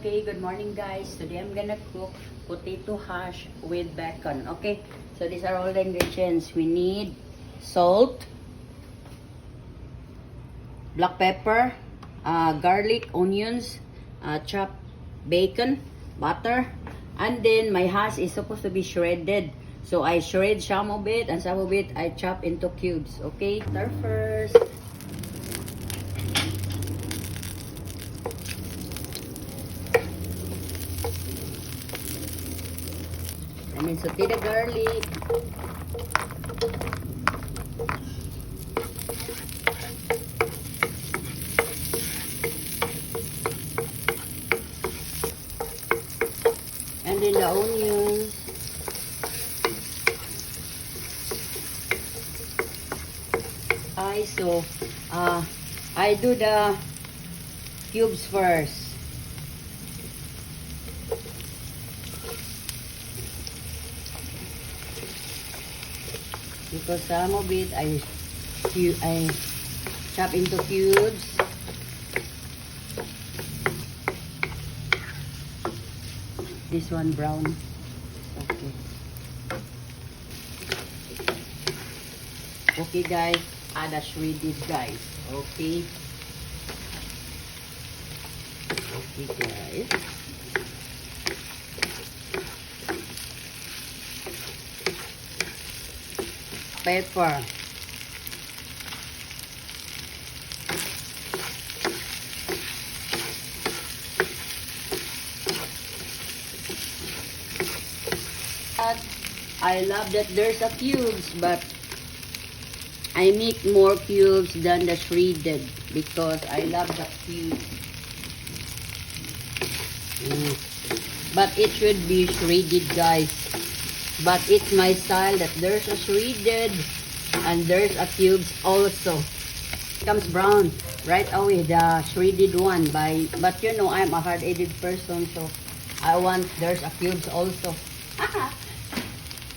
Okay, good morning guys. Today I'm gonna cook potato hash with bacon. Okay, so these are all the ingredients. We need salt, black pepper, garlic, onions, chopped bacon, butter, and then my hash is supposed to be shredded. So I shred some of it and some of it I chop into cubes. Okay, start first. And then saute the garlic. And then the onions. So I do the cubes first. Because some of it I chop into cubes. This one brown. Okay. Okay guys, add a shredded guys. Okay. Okay guys. Pepper. I love that there's a cubes, but I make more cubes than the shredded because I love the cubes. But it should be shredded guys. But it's my style that there's a shredded and there's a cubes also. It comes brown right away, the shredded one. But you know, I'm a hard-headed person, so I want there's a cubes also.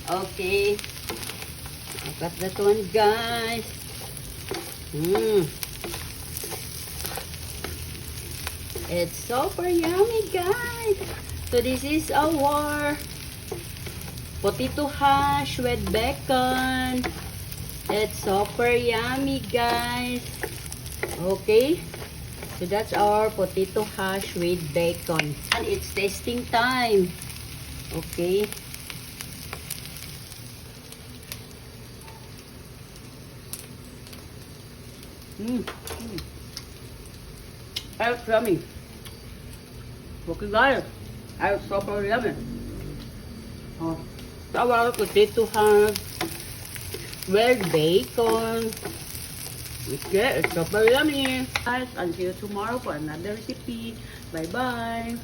Okay. I got that one guys. It's super yummy guys. So this is our potato hash with bacon. It's super yummy guys. Okay, so that's our potato hash with bacon, and it's tasting time. Okay. That's yummy. Okay guys, that's super yummy. Oh. Our potato hash with bacon. Okay, it's super yummy. Guys, I'll see you tomorrow for another recipe. Bye bye.